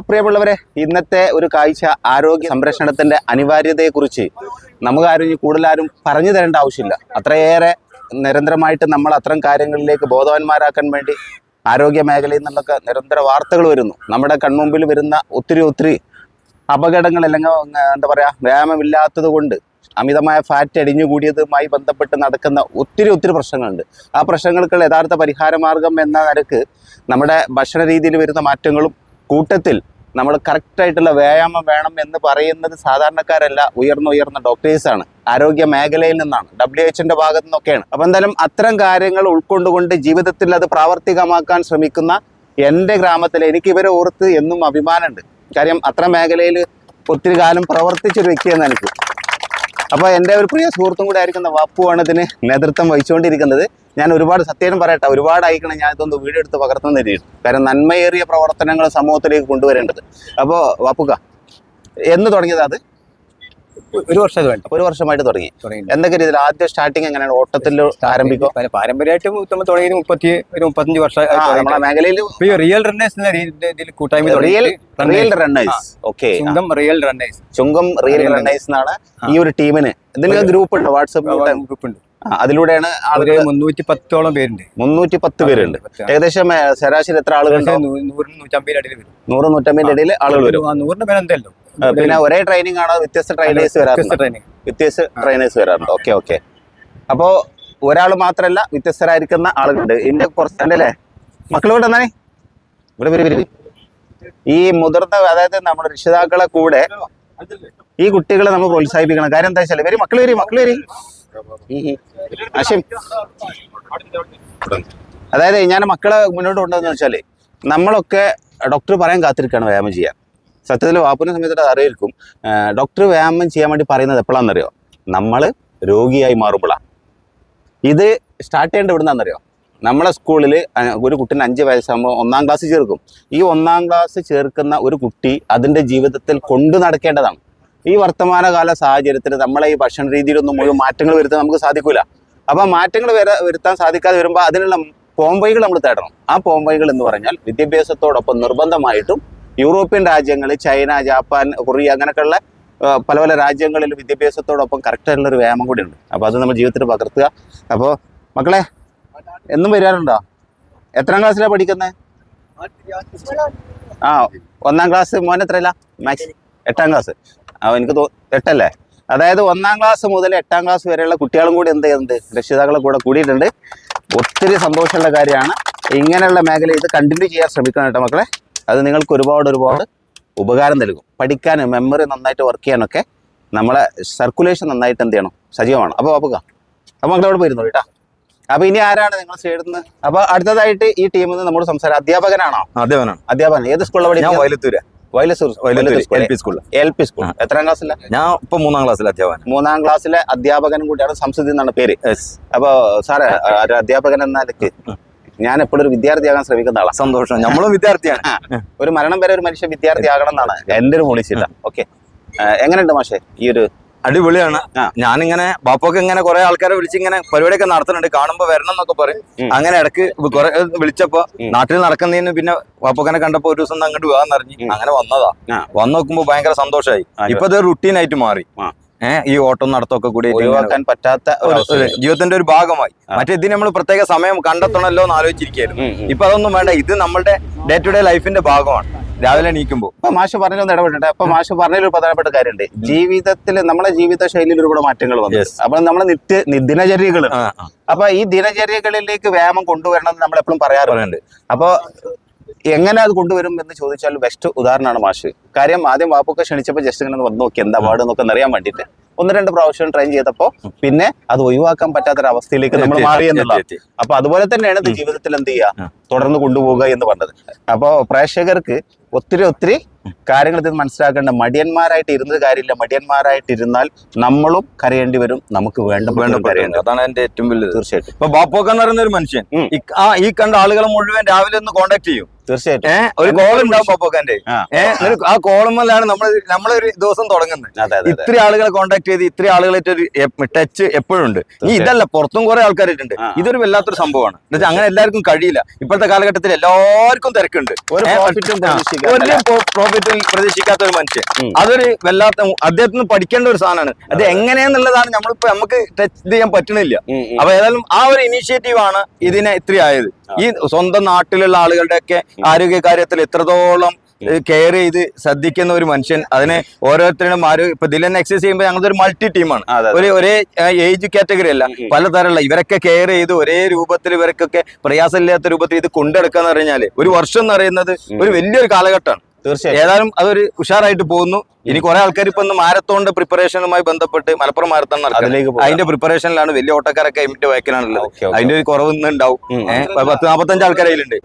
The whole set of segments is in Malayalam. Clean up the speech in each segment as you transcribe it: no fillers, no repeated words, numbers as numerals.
പ്രിയമുള്ളവരെ, ഇന്നത്തെ ഒരു കാഴ്ച ആരോഗ്യ സംരക്ഷണത്തിന്റെ അനിവാര്യതയെക്കുറിച്ച് നമുക്കാരും കൂടുതലാരും പറഞ്ഞു തരേണ്ട ആവശ്യമില്ല. അത്രയേറെ നിരന്തരമായിട്ട് നമ്മൾ അത്തരം കാര്യങ്ങളിലേക്ക് ബോധവാന്മാരാക്കാൻ വേണ്ടി ആരോഗ്യ മേഖലയിൽ നിന്നൊക്കെ നിരന്തര വാർത്തകൾ വരുന്നു. നമ്മുടെ കൺമുമ്പിൽ വരുന്ന ഒത്തിരി അപകടങ്ങൾ, അല്ലെങ്കിൽ എന്താ പറയുക, വ്യായാമമില്ലാത്തത് കൊണ്ട് അമിതമായ ഫാറ്റ് അടിഞ്ഞുകൂടിയതുമായി ബന്ധപ്പെട്ട് നടക്കുന്ന ഒത്തിരി പ്രശ്നങ്ങളുണ്ട്. ആ പ്രശ്നങ്ങൾക്ക് യഥാർത്ഥ പരിഹാരമാർഗം എന്ന നിലക്ക് നമ്മുടെ ഭക്ഷണ രീതിയിൽ വരുന്ന മാറ്റങ്ങളും കൂട്ടത്തിൽ നമ്മൾ കറക്റ്റായിട്ടുള്ള വ്യായാമം വേണം എന്ന് പറയുന്നത് സാധാരണക്കാരല്ല, ഉയർന്ന ഡോക്ടേഴ്സാണ്, ആരോഗ്യ മേഖലയിൽ നിന്നാണ്, WHO ഭാഗത്തു നിന്നൊക്കെയാണ്. അപ്പം എന്തായാലും അത്തരം കാര്യങ്ങൾ ഉൾക്കൊണ്ടുകൊണ്ട് ജീവിതത്തിൽ അത് പ്രാവർത്തികമാക്കാൻ ശ്രമിക്കുന്ന എൻ്റെ ഗ്രാമത്തിൽ എനിക്ക് ഇവരെ ഓർത്ത് എന്നും അഭിമാനമുണ്ട്. കാര്യം അത്ര മേഖലയിൽ ഒത്തിരി കാലം പ്രവർത്തിച്ചൊരു വ്യക്തിയെന്ന് എനിക്ക്. അപ്പോൾ എൻ്റെ ഒരു പ്രിയ സുഹൃത്തും കൂടെ ആയിരിക്കുന്ന വാപ്പുവാണ് ഇതിന് നേതൃത്വം വഹിച്ചുകൊണ്ടിരിക്കുന്നത്. ഞാൻ ഒരുപാട് സത്യം പറയട്ടെ, ഒരുപാട് അയക്കണം ഞാൻ ഇതൊന്ന് വീഡിയോ എടുത്ത് പകർത്തുന്ന രീതിയിൽ. കാരണം നന്മയേറിയ പ്രവർത്തനങ്ങൾ സമൂഹത്തിലേക്ക് കൊണ്ടുവരേണ്ടത്. അപ്പോൾ വാപ്പുക എന്ന് തുടങ്ങിയത്? അത് ഒരു വർഷമായിട്ട് തുടങ്ങി. എന്തൊക്കെ രീതിയിൽ ആദ്യം സ്റ്റാർട്ടിങ് എങ്ങനെയാണ്? ഓട്ടത്തിൽ ആരംഭിക്കും? പാരമ്പര്യമായിട്ട് തുടങ്ങി 35 വർഷം നമ്മുടെ മേഖലയിൽ റിയൽ റണ്ണേഴ്സ് കൂട്ടായ്മ. ചുങ്കം റിയൽ റണ്ണേഴ്സ് എന്നാണ് ഈ ഒരു ടീമിന്. ഇതിന് ഗ്രൂപ്പ് ഉണ്ട്, വാട്സപ്പ് ഗ്രൂപ്പ് ഉണ്ട്. അതിലൂടെയാണ് 310ഓളം പേരുണ്ട്. 310 പേരുണ്ട്. ഏകദേശം ശരാശരി എത്ര ആളുകൾ? 100-150 ഇടയിൽ ആളുകൾ വരും. 100 പേരെന്തല്ലോ. പിന്നെ ഒരേ ട്രെയിനിങ് ആണോ? വ്യത്യസ്ത ട്രെയിനേഴ്സ് വരാറുണ്ട്. ഓക്കെ. അപ്പോ ഒരാൾ മാത്രല്ല, വ്യത്യസ്തരായിരിക്കുന്ന ആളുകളുണ്ട്. ഇതിന്റെ കുറച്ച് അല്ലേ മക്കളോട് എന്നാണേ ഇവിടെ വരും. ഈ മുതിർന്ന, അതായത് നമ്മുടെ രക്ഷിതാക്കളെ കൂടെ ഈ കുട്ടികളെ നമ്മൾ പ്രോത്സാഹിപ്പിക്കണം. കാര്യം എന്താ വെച്ചാൽ വരി മക്കൾ വരി. അതായത് ഞാൻ മക്കളെ മുന്നോട്ട് കൊണ്ടുവന്ന് വെച്ചാല് നമ്മളൊക്കെ ഡോക്ടർ പറയാൻ കാത്തിരിക്കുകയാണ് വ്യായാമം ചെയ്യാൻ. സത്യത്തിൽ വാപ്പിനെ സമയത്ത് അറിയായിരിക്കും ഡോക്ടർ വ്യായാമം ചെയ്യാൻ വേണ്ടി പറയുന്നത് എപ്പോഴാണെന്നറിയോ? നമ്മൾ രോഗിയായി മാറുമ്പോഴാണ്. ഇത് സ്റ്റാർട്ട് ചെയ്യേണ്ട എവിടുന്നാണെന്നറിയോ? നമ്മളെ സ്കൂളിൽ ഒരു കുട്ടീനെ 5 വയസ്സാകുമ്പോൾ 1ാം ക്ലാസ് ചേർക്കും. ഈ 1ാം ക്ലാസ് ചേർക്കുന്ന ഒരു കുട്ടി അതിൻ്റെ ജീവിതത്തിൽ കൊണ്ടു നടക്കേണ്ടതാണ്. ഈ വർത്തമാനകാല സാഹചര്യത്തിൽ നമ്മളെ ഈ ഭക്ഷണ രീതിയിലൊന്നും മുഴുവൻ മാറ്റങ്ങൾ വരുത്താൻ നമുക്ക് സാധിക്കില്ല. അപ്പം മാറ്റങ്ങൾ വരുത്താൻ സാധിക്കാതെ വരുമ്പോൾ അതിനുള്ള പോംവഴികൾ നമ്മൾ തേടണം. ആ പോംവഴികൾ എന്ന് പറഞ്ഞാൽ വിദ്യാഭ്യാസത്തോടൊപ്പം നിർബന്ധമായിട്ടും യൂറോപ്യൻ രാജ്യങ്ങൾ, ചൈന, ജപ്പാൻ, കൊറിയ, അങ്ങനെയൊക്കെയുള്ള പല രാജ്യങ്ങളിൽ വിദ്യാഭ്യാസത്തോടൊപ്പം കറക്റ്റായിട്ടുള്ളൊരു വ്യായാമം കൂടി ഉണ്ട്. അപ്പോൾ അത് നമ്മൾ ജീവിതത്തിൽ പകർത്തുക. അപ്പോൾ മക്കളെ എന്നും വരാറുണ്ടോ? എത്രാം ക്ലാസ്സിലാണ് പഠിക്കുന്നത്? 1ാം ക്ലാസ്. മോൻ എത്രയില്ല? Max 8ാം class. എനിക്ക് 8 അല്ലേ? അതായത് 1ാം ക്ലാസ് മുതൽ 8ാം ക്ലാസ് വരെയുള്ള കുട്ടികളും കൂടി എന്ത് ചെയ്യുന്നുണ്ട്? രക്ഷിതാക്കളെ കൂടെ കൂടിയിട്ടുണ്ട്. ഒത്തിരി സന്തോഷമുള്ള കാര്യമാണ്. ഇങ്ങനെയുള്ള മേഖല ഇത് കണ്ടിന്യൂ ചെയ്യാൻ ശ്രമിക്കണം കേട്ടോ മക്കളെ. അത് നിങ്ങൾക്ക് ഒരുപാട് ഉപകാരം നൽകും. പഠിക്കാൻ, മെമ്മറി നന്നായിട്ട് വർക്ക് ചെയ്യാനൊക്കെ നമ്മളെ സർക്കുലേഷൻ നന്നായിട്ട് എന്ത് ചെയ്യണം? സജീവമാണ്. അപ്പോൾ മക്കളവിടെ പോയിരുന്നു കേട്ടോ. അപ്പൊ ഇനി ആരാണ് നിങ്ങൾ ചേരുന്നത്? അപ്പൊ അടുത്തതായിട്ട് ഈ ടീമിൽ നിന്ന് നമ്മൾ സംസാരം. അധ്യാപകനാണോ? അധ്യാപകൻ. ഏത് സ്കൂളിലാണ് പഠിക്കുന്നത്? L P school. എത്രാം ക്ലാസ്സിലാണ്? ഞാൻ ഇപ്പൊ 3ാം ക്ലാസ്സിലെ അധ്യാപകൻ. 3ാം ക്ലാസ്സിലെ അധ്യാപകനും കൂടിയാണ്. സംസ്കൃതി എന്നാണ് പേര്. അപ്പൊ സാറേ, അധ്യാപകൻ എന്നാലേക്ക് ഞാൻ എപ്പോഴും ഒരു വിദ്യാർത്ഥിയാകാൻ ശ്രമിക്കുന്ന ആളാണ്. സന്തോഷം. നമ്മളും വിദ്യാർത്ഥിയാണ്. ഒരു മരണം വരെ ഒരു മനുഷ്യൻ വിദ്യാർത്ഥിയാകണം എന്നാണ് എൻ്റെ ഒരു പോളിസില്ല. ഓക്കെ, എങ്ങനെയുണ്ട് മാഷേ ഈ ഒരു? അടിപൊളിയാണ്. ഞാനിങ്ങനെ ബാപ്പൊക്കെ ഇങ്ങനെ കുറെ ആൾക്കാരെ വിളിച്ച് ഇങ്ങനെ പരിപാടിയൊക്കെ നടത്തുന്നുണ്ട്. കാണുമ്പോ വരണം എന്നൊക്കെ പറയും. അങ്ങനെ ഇടക്ക് കുറെ വിളിച്ചപ്പോ നാട്ടിൽ നടക്കുന്നതിന് പിന്നെ ബാപ്പൊക്കനെ കണ്ടപ്പോ ഒരു ദിവസം അങ്ങോട്ട് പോകാന്ന് അറിഞ്ഞു. അങ്ങനെ വന്നതാ. വന്നു നോക്കുമ്പോ ഭയങ്കര സന്തോഷമായി. ഇപ്പൊ അത് റുട്ടീനായിട്ട് മാറി. ഈ ഓട്ടം നടത്തമൊക്കെ കൂടി ഒഴിവാക്കാൻ പറ്റാത്ത ജീവിതത്തിന്റെ ഒരു ഭാഗമായി. മറ്റേ ഇതിന് നമ്മൾ പ്രത്യേക സമയം കണ്ടെത്തണമല്ലോ എന്ന് ആലോചിച്ചിരിക്കുകയായിരുന്നു. ഇപ്പൊ അതൊന്നും വേണ്ട. ഇത് നമ്മളുടെ ഡേ ടു ഡേ ലൈഫിന്റെ ഭാഗമാണ്. രാവിലെ എണീക്കുമ്പോൾ ഇപ്പൊ മാഷ് പറഞ്ഞൊന്ന് ഇടപെട്ടെ. അപ്പൊ മാഷ് പറഞ്ഞൊരു പ്രധാനപ്പെട്ട കാര്യമുണ്ട്. ജീവിതത്തിൽ നമ്മളെ ജീവിത ശൈലിയിൽ ഒരുപാട് മാറ്റങ്ങൾ വന്നു. അപ്പൊ നമ്മളെ ദിനചര്യകൾ, അപ്പൊ ഈ ദിനചര്യകളിലേക്ക് വ്യായാമം കൊണ്ടുവരണം എന്ന് നമ്മൾ എപ്പോഴും പറയാറുണ്ട്. അപ്പൊ എങ്ങനെ അത് കൊണ്ടുവരും എന്ന് ചോദിച്ചാൽ ബെസ്റ്റ് ഉദാഹരണമാണ് മാഷ്. കാര്യം ആദ്യം വാപ്പൊക്കെ ക്ഷണിച്ചപ്പോൾ ജസ്റ്റ് ഇങ്ങനെ വന്ന് നോക്കി എന്താ പാട് എന്നൊക്കെ അറിയാൻ വേണ്ടിയിട്ട് 1-2 പ്രാവശ്യം ട്രെയിൻ ചെയ്തപ്പോൾ പിന്നെ അത് ഒഴിവാക്കാൻ പറ്റാത്തൊരവസ്ഥയിലേക്ക് നമ്മൾ മാറി എന്നുള്ളത്. അപ്പൊ അതുപോലെ തന്നെയാണ് ഇത് ജീവിതത്തിൽ എന്ത് ചെയ്യുക, തുടർന്ന് കൊണ്ടുപോവുക എന്ന് പറഞ്ഞത്. അപ്പോൾ പ്രേക്ഷകർക്ക് ഒത്തിരി കാര്യങ്ങൾ ഇത് മനസ്സിലാക്കേണ്ട. മടിയന്മാരായിട്ട് ഇരുന്നത് കാര്യമില്ല. മടിയന്മാരായിട്ടിരുന്നാൽ നമ്മളും കരയേണ്ടി വരും. നമുക്ക് വേണ്ട കരയേണ്ടി. അതാണ് എന്റെ ഏറ്റവും വലിയ. തീർച്ചയായിട്ടും. ഇപ്പൊ ബാപ്പോക്ക് എന്ന് പറയുന്ന ഒരു മനുഷ്യൻ ഈ കണ്ട ആളുകളെ മുഴുവൻ രാവിലെ ഒന്ന് കോണ്ടാക്ട് ചെയ്യും. തീർച്ചയായിട്ടും ഒരു കോൾ ഉണ്ടാവും ബാപ്പോക്കന്റെ. ആ കോളമല്ലാണ് നമ്മളൊരു ദിവസം തുടങ്ങുന്നത്. അതെ അതെ ഇത്ര ആളുകളെ കോൺടാക്ട് ചെയ്ത് ഇത്ര ആളുകളായിട്ട് ഒരു ടച്ച് എപ്പോഴും ഉണ്ട്. ഈ ഇതല്ല, പുറത്തും കുറെ ആൾക്കാരായിട്ടുണ്ട്. ഇതൊരു വല്ലാത്തൊരു സംഭവമാണ്. എന്നുവെച്ചാൽ അങ്ങനെ എല്ലാവർക്കും കഴിയില്ല. ഇപ്പോഴത്തെ കാലഘട്ടത്തിൽ എല്ലാവർക്കും തിരക്കുണ്ട്. ഒരു പ്രോഫിറ്റും പ്രതീക്ഷിക്കാത്ത ഒരു മനുഷ്യൻ, അതൊരു വല്ലാത്ത അദ്ദേഹത്തിന് പഠിക്കേണ്ട ഒരു സാധനമാണ്. അത് എങ്ങനെയാന്നുള്ളതാണ് നമ്മളിപ്പോ നമുക്ക് ടച്ച് ചെയ്യാൻ പറ്റണില്ല. അപ്പൊ ഏതായാലും ആ ഒരു ഇനീഷ്യേറ്റീവ് ആണ് ഇതിനെ ഇത്രയായത്. ഈ സ്വന്തം നാട്ടിലുള്ള ആളുകളുടെ ഒക്കെ ആരോഗ്യ കാര്യത്തിൽ എത്രത്തോളം കെയർ ചെയ്ത് ശ്രദ്ധിക്കുന്ന ഒരു മനുഷ്യൻ, അതിനെ ഓരോരുത്തരും ഇപ്പൊ ഇതിൽ തന്നെ എക്സസൈസ് ചെയ്യുമ്പോൾ ഞങ്ങളുടെ ഒരു മൾട്ടി ടീമാണ്. ഒരേ ഏജ് കാറ്റഗറി അല്ല, പലതരമുള്ള ഇവരൊക്കെ കെയർ ചെയ്ത് ഒരേ രൂപത്തിൽ ഇവർക്കൊക്കെ പ്രയാസമില്ലാത്ത രൂപത്തിൽ ഇത് കൊണ്ടെടുക്കാന്ന് പറഞ്ഞാല് ഒരു വർഷം എന്ന് പറയുന്നത് ഒരു വലിയൊരു കാലഘട്ടമാണ്. തീർച്ചയായും ഏതായാലും അതൊരു ഉഷാറായിട്ട് പോകുന്നു. ഇനി കുറെ ആൾക്കാർ ഇപ്പൊ മാരത്തോണിന്റെ പ്രിപ്പറേഷനുമായി ബന്ധപ്പെട്ട് മലപ്പുറം മാരത്തോൺ നടക്കുന്നത്, അതിന്റെ പ്രിപ്പറേഷനിലാണ്. വലിയ ഓട്ടക്കാരൊക്കെ അതിന്റെ ബാക്കിലാണുള്ളത്. അതിന്റെ ഒരു കുറവ് ഉണ്ടാവും. 40-45 ആൾക്കാർ അതിലുണ്ട്.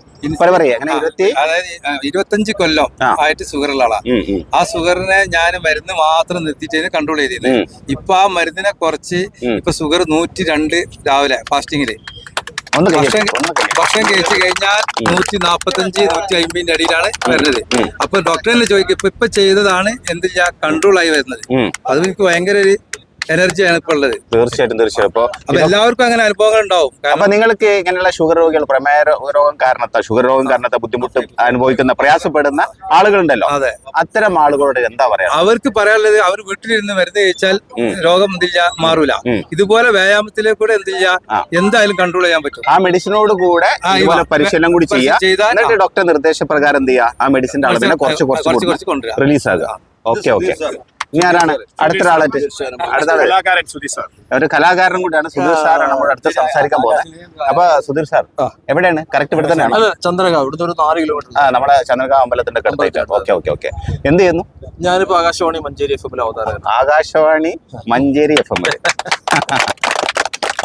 അതായത് 25 കൊല്ലം ആയിട്ട് ഷുഗറുള്ള ആളാ. ആ ഷുഗറിനെ ഞാൻ മരുന്ന് മാത്രം നിർത്തിയിട്ട് കൺട്രോൾ ചെയ്തിരുന്നത്. ഇപ്പൊ ആ മരുന്നിനെ കുറച്ച് ഇപ്പൊ ഷുഗർ 102 രാവിലെ ഫാസ്റ്റിങ്ങില് ഭക്ഷണം കഴിച്ചു കഴിഞ്ഞാൽ 145-150 അടിയിലാണ് വരുന്നത്. അപ്പൊ ഡോക്ടറിനെ ചോദിക്കും ഇപ്പൊ ചെയ്തതാണ് എന്തില്ല കൺട്രോൾ ആയി വരുന്നത്. അത് എനിക്ക് ഭയങ്കര ഒരു എനർജിയാണ് ഇപ്പൊ ഉള്ളത്. തീർച്ചയായിട്ടും അപ്പൊ എല്ലാവർക്കും അങ്ങനെ അനുഭവങ്ങൾ ഉണ്ടാവും. അപ്പൊ നിങ്ങൾക്ക് ഇങ്ങനെയുള്ള ഷുഗർ രോഗികൾ, പ്രമേഹ രോഗം കാരണത്താൽ ബുദ്ധിമുട്ട് അനുഭവിക്കുന്ന പ്രയാസപ്പെടുന്ന ആളുകളുണ്ടല്ലോ, അതെ, അത്തരം ആളുകളോട് എന്താ പറയാ? അവർക്ക് പറയാനുള്ളത്, അവർ വീട്ടിലിരുന്ന് മരുന്ന് കഴിച്ചാൽ രോഗം എന്തില്ല മാറൂല. ഇതുപോലെ വ്യായാമത്തിലേക്കൂടെ എന്തില്ല എന്തായാലും കൺട്രോൾ ചെയ്യാൻ പറ്റും. ആ മെഡിസിനോട് കൂടെ പരിശീലനം കൂടി ചെയ്യാം. എന്നിട്ട് ഡോക്ടർ നിർദ്ദേശപ്രകാരം എന്ത് ചെയ്യുക, ആ മെഡിസിന്റെ അളവിനെ കുറച്ച് റിലീസ് ആകുക. Okay okay. ഇനി ആരാണ് അടുത്തൊരാളായിട്ട്? ഒരു കലാകാരനും കൂടിയാണ് സുധീർ സാറാണ് നമ്മുടെ അടുത്ത് സംസാരിക്കാൻ പോകുന്നത്. അപ്പൊ സുധീർ സാർ എവിടെയാണ്? കറക്റ്റ് ഇവിടെ തന്നെയാണ്? ചന്ദ്രകാവ്, ഇവിടുന്ന് ഒരു 4 കിലോമീറ്റർ. നമ്മുടെ ചന്ദ്രകാവ് അമ്പലത്തിന്റെ അടുത്തായിട്ട്. Okay okay okay. എന്ത് ചെയ്യുന്നു? ഞാനിപ്പോ ആകാശവാണി മഞ്ചേരി FM അവതാരം. ആകാശവാണി മഞ്ചേരി FM.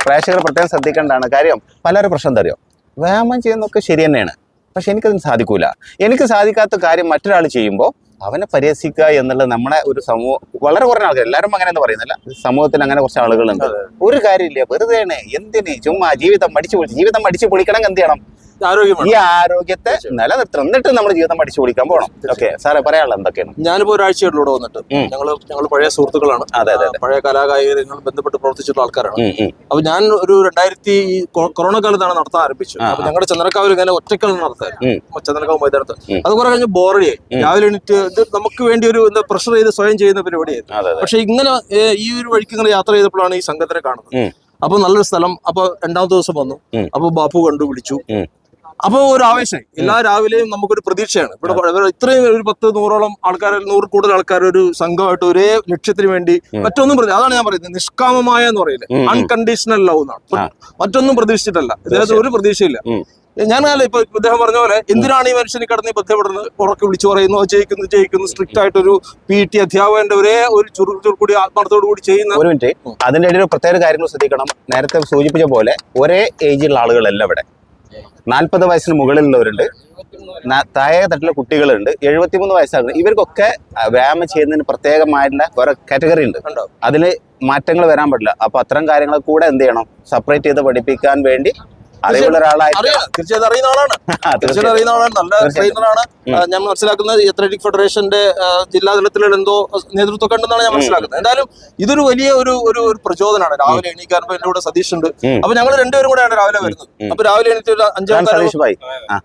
പ്രേക്ഷകർ പ്രത്യേകം ശ്രദ്ധിക്കേണ്ടതാണ് കാര്യം. പലരും പ്രശ്നം എന്താ അറിയോ, വ്യായാമം ചെയ്യുന്നതൊക്കെ ശരി തന്നെയാണ്, പക്ഷെ എനിക്കതിന് സാധിക്കൂല. എനിക്ക് സാധിക്കാത്ത കാര്യം മറ്റൊരാൾ ചെയ്യുമ്പോൾ അവനെ പരിഹസിക്കുക എന്നുള്ളത് നമ്മുടെ ഒരു സമൂഹം, വളരെ കുറഞ്ഞ ആൾക്കാർ, എല്ലാവരും അങ്ങനെ എന്ന് പറയുന്നില്ല, സമൂഹത്തിൽ അങ്ങനെ കുറച്ച് ആളുകളുണ്ട്. ഒരു കാര്യമില്ല, വെറുതെയാണ്, എന്തിന് ചുമ്മാ ജീവിതം മടിച്ചു പൊളിക്കണം. എന്ത് ചെയ്യണം? ഈ ആരോഗ്യത്തെ നിലനിർത്തണം. എന്നിട്ട് നമ്മൾ ജീവിതം പഠിച്ചു പൊളിക്കാൻ പോകണം. ഓക്കെ സാറേ, പറയാനുള്ള എന്തൊക്കെയാണ്? ഞാനിപ്പോ ഒരാഴ്ചയോടെ വന്നിട്ട് ഞങ്ങൾ പഴയ സുഹൃത്തുക്കളാണ്. പഴയ കലാകായികങ്ങൾ ബന്ധപ്പെട്ട് പ്രവർത്തിച്ചിട്ടുള്ള ആൾക്കാരാണ്. അപ്പൊ ഞാൻ ഒരു 2000 കൊറോണ കാലത്താണ് നടത്താൻ ആരംഭിച്ചത്. അപ്പൊ ഞങ്ങളുടെ ചന്ദ്രക്കാവിൽ ഇങ്ങനെ ഒറ്റക്കളി നടത്തായിരുന്നു, ചന്ദ്രക്കാവ് മൈതാനത്ത്. അത് കുറെ കഴിഞ്ഞ് ബോറടിയായി. രാവിലെ എണീറ്റ് ഇത് നമുക്ക് വേണ്ടി ഒരു എന്താ പ്രഷർ ചെയ്ത് സ്വയം ചെയ്യുന്ന പരിപാടിയായിരുന്നു. പക്ഷെ ഇങ്ങനെ ഈ ഒരു വഴിക്ക് ഇങ്ങനെ യാത്ര ചെയ്തപ്പോഴാണ് ഈ സംഘത്തിനെ കാണുന്നത്. അപ്പൊ നല്ലൊരു സ്ഥലം. അപ്പൊ 2ാമത്തെ ദിവസം വന്നു. അപ്പൊ ബാപ്പു കണ്ടു, വിളിച്ചു. അപ്പൊ ഒരു ആവേശം. എല്ലാ രാവിലെയും നമുക്കൊരു പ്രതീക്ഷയാണ്. ഇവിടെ ഇത്രയും ഒരു 10-100ഓളം ആൾക്കാർ, 100 കൂടുതൽ ആൾക്കാർ ഒരു സംഘമായിട്ട് ഒരേ ലക്ഷ്യത്തിന് വേണ്ടി മറ്റൊന്നും അതാണ് ഞാൻ പറയുന്നത്, നിഷ്കാമമായ എന്ന് പറയില്ല, അൺകണ്ടീഷണൽ ലവ് എന്നാണ്. മറ്റൊന്നും പ്രതീക്ഷിച്ചിട്ടല്ല, ഇദ്ദേഹത്തിന് ഒരു പ്രതീക്ഷയില്ല. ഞാനല്ല ഇപ്പൊ ഇദ്ദേഹം പറഞ്ഞ പോലെ എന്തിനാണ് ഈ മനുഷ്യന് കടന്ന് ബന്ധപ്പെടുന്നത്, ഉറക്കെ വിളിച്ചു പറയുന്നു, ജയിക്കുന്നു സ്ട്രിക്റ്റ് ആയിട്ടൊരു PT അധ്യാപകന്റെ ഒരേ ഒരു ചുറുകൂടി ആത്മാർത്ഥത്തോടു കൂടി ചെയ്യുന്ന. ഒരു മിനിറ്റ്, അതിന്റെ ഇടയിൽ പ്രത്യേക കാര്യങ്ങൾ ശ്രദ്ധിക്കണം. നേരത്തെ സൂചിപ്പിച്ച പോലെ ഒരേ ഏജിലുള്ള ആളുകളല്ല ഇവിടെ. 40 വയസ്സിന് മുകളിലുള്ളവരുണ്ട്, താഴെ തട്ടിലെ കുട്ടികളുണ്ട്, 73 വയസ്സാണ്. ഇവർക്കൊക്കെ വ്യായാമം ചെയ്യുന്നതിന് പ്രത്യേകമായിട്ടുള്ള കുറെ കാറ്റഗറി ഉണ്ട്. അതിൽ മാറ്റങ്ങൾ വരാൻ പാടില്ല. അപ്പൊ അത്തരം കാര്യങ്ങൾ കൂടെ എന്ത് ചെയ്യണം, സെപ്പറേറ്റ് ചെയ്ത് പഠിപ്പിക്കാൻ വേണ്ടി അറിവുള്ള ഒരാളായിട്ട് തീർച്ചയായിട്ടും അറിയുന്ന ആളാണ്. നല്ല ട്രെയിനറാണ്. ഞാൻ മനസ്സിലാക്കുന്നത് അത്ലറ്റിക് ഫെഡറേഷന്റെ ജില്ലാ തലത്തിലുള്ള എന്തോ നേതൃത്വം ഉണ്ടെന്നാണ് ഞാൻ മനസ്സിലാക്കുന്നത്. എന്തായാലും ഇതൊരു വലിയ ഒരു പ്രചോദനമാണ്. രാവിലെ എണീക്കാൻ എന്റെ കൂടെ സതീഷ് ഉണ്ട്. അപ്പൊ ഞങ്ങൾ രണ്ടുപേരും കൂടെയാണ് രാവിലെ വരുന്നത്. അപ്പൊ രാവിലെ എണീറ്റ് ഒരു 5:15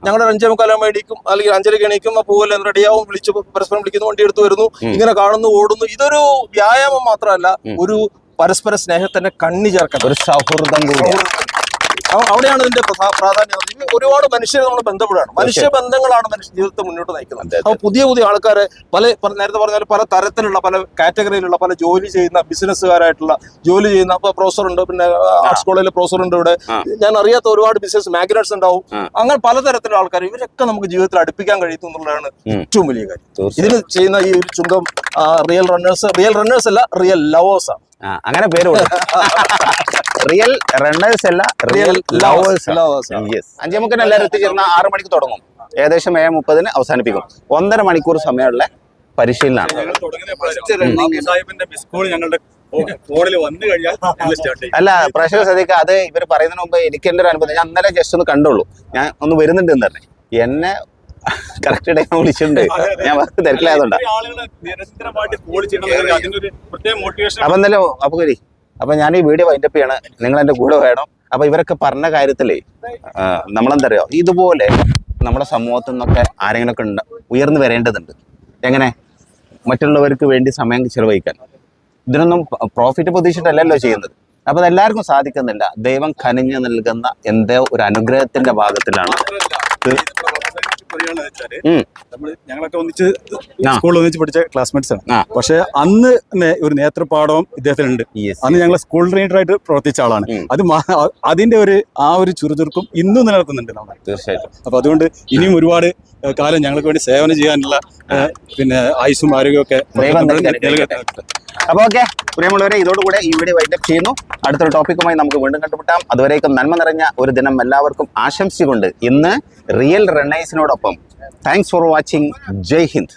ഞങ്ങൾ 5:45 എണീക്കും, അല്ലെങ്കിൽ 5:30 എണീക്കും. പോലെ റെഡിയാവും, വിളിച്ച് പരസ്പരം വിളിക്കുന്നു, വണ്ടി എടുത്ത് വരുന്നു, ഇങ്ങനെ കാണുന്നു, ഓടുന്നു. ഇതൊരു വ്യായാമം മാത്രമല്ല, ഒരു പരസ്പര സ്നേഹത്തിന്റെ കണ്ണി ചേർക്കാൻ ഒരു സൗഹൃദം കൂടി. അവിടെയാണ് ഇതിന്റെ പ്രാധാന്യം. ഒരുപാട് മനുഷ്യരെ നമ്മൾ ബന്ധപ്പെടുകയാണ്. മനുഷ്യ ബന്ധങ്ങളാണ് മനുഷ്യ ജീവിതത്തെ മുന്നോട്ട് നയിക്കുന്നത്. അപ്പൊ പുതിയ ആൾക്കാരെ നേരത്തെ പറഞ്ഞാൽ പല തരത്തിലുള്ള, പല കാറ്റഗറിയിലുള്ള, പല ജോലി ചെയ്യുന്ന ബിസിനസ്സുകാരായിട്ടുള്ള ജോലി ചെയ്യുന്ന പ്രൊഫസർ ഉണ്ട്, പിന്നെ ആർട്സ് കോളേജിലെ പ്രൊഫസർ ഉണ്ട്. ഇവിടെ ഞാൻ അറിയാത്ത ഒരുപാട് ബിസിനസ് മാഗ്നറ്റ്സ് ഉണ്ടാവും. അങ്ങനെ പലതരത്തിലുള്ള ആൾക്കാർ, ഇവരൊക്കെ നമുക്ക് ജീവിതത്തിൽ അടുപ്പിക്കാൻ കഴിയുന്നു എന്നുള്ളതാണ് ഏറ്റവും വലിയ കാര്യം. ഇതിന് ചെയ്യുന്ന ഈ ഒരു ചുങ്കം റിയൽ റണ്ണേഴ്സ് അല്ല, റിയൽ ലവേഴ്സ് ആണ്. അങ്ങനെ പേര് റിയൽ റണ്ണേഴ്സ് അല്ല, റിയൽ ലവേഴ്സ്. 5:30 എല്ലാവരും എത്തിച്ചേർന്ന 6 മണിക്ക് തുടങ്ങും. ഏകദേശം 7:30 അവസാനിപ്പിക്കും. 1.5 മണിക്കൂർ സമയമുള്ള പരിശീലനമാണ്. അല്ല, പ്രേക്ഷകർ ശ്രദ്ധിക്കുക, അത് ഇവർ പറയുന്നതിന് മുമ്പ് എനിക്ക് എൻ്റെ ഒരു അനുഭവം, ഞാൻ അന്നേരം ജസ്റ്റ് ഒന്ന് കണ്ടുള്ളൂ. ഞാൻ ഒന്ന് വരുന്നുണ്ട് എന്ന് തന്നെ. എന്നെ കറക്റ്റ് ടൈം വിളിച്ചിട്ടുണ്ട്. ഞാൻ വേറെ തിരക്കിലായതുകൊണ്ടാ. അപ്പൊ എന്തായാലും അപ്പൊ ശരി. അപ്പൊ ഞാൻ ഈ വീഡിയോ വൈൻഡപ്പ് ചെയ്യാണ്. നിങ്ങൾ എൻ്റെ കൂടെ വേണം. അപ്പൊ ഇവരൊക്കെ പറഞ്ഞ കാര്യത്തിലേ നമ്മളെന്താ അറിയോ, ഇതുപോലെ നമ്മുടെ സമൂഹത്തിൽ നിന്നൊക്കെ ആരെങ്കിലുമൊക്കെ ഉയർന്നു വരേണ്ടതുണ്ട്. എങ്ങനെ? മറ്റുള്ളവർക്ക് വേണ്ടി സമയം ചെലവഴിക്കാൻ. ഇതിനൊന്നും പ്രോഫിറ്റ് പ്രതീക്ഷിച്ചിട്ടല്ലല്ലോ ചെയ്യുന്നത്. അപ്പൊ അതെല്ലാവർക്കും സാധിക്കുന്നില്ല. ദൈവം കനിഞ്ഞു നൽകുന്ന എന്തോ ഒരു അനുഗ്രഹത്തിന്റെ ഭാഗത്തിലാണ്. ഞങ്ങളൊക്കെ ഒന്നിച്ച് സ്കൂളിൽ ഒന്നിച്ച് പഠിച്ച ക്ലാസ്മേറ്റ്സ് ആണ്. പക്ഷെ അന്ന് ഒരു നേതൃപാഠവും ഇദ്ദേഹത്തിനുണ്ട്. അന്ന് ഞങ്ങൾ സ്കൂൾ ലീഡറായിട്ട് പ്രവർത്തിച്ച ആളാണ്. അത് അതിന്റെ ഒരു ചുറുചുറുക്കും ഇന്നും നിലനിർത്തുന്നുണ്ട് നമ്മൾ. തീർച്ചയായിട്ടും. അപ്പൊ അതുകൊണ്ട് ഇനിയും ഒരുപാട് കാലം ഞങ്ങൾക്ക് വേണ്ടി സേവനം ചെയ്യാനുള്ള ആയുസ്സും ആരോഗ്യവും ഒക്കെ. അപ്പൊ ഓക്കെ പ്രിയമുള്ളവരെ, ഇതോടുകൂടെ ഈ വീഡിയോ വൈൻഡപ്പ് ചെയ്യുന്നു. അടുത്തൊരു ടോപ്പിക്കുമായി നമുക്ക് വീണ്ടും കണ്ടുമുട്ടാം. അതുവരേക്കും നന്മ നിറഞ്ഞ ഒരു ദിനം എല്ലാവർക്കും ആശംസിച്ചുകൊണ്ട് ഇന്ന് റിയൽ റണ്ണേഴ്സിനോടൊപ്പം thanks for watching. Jai Hind.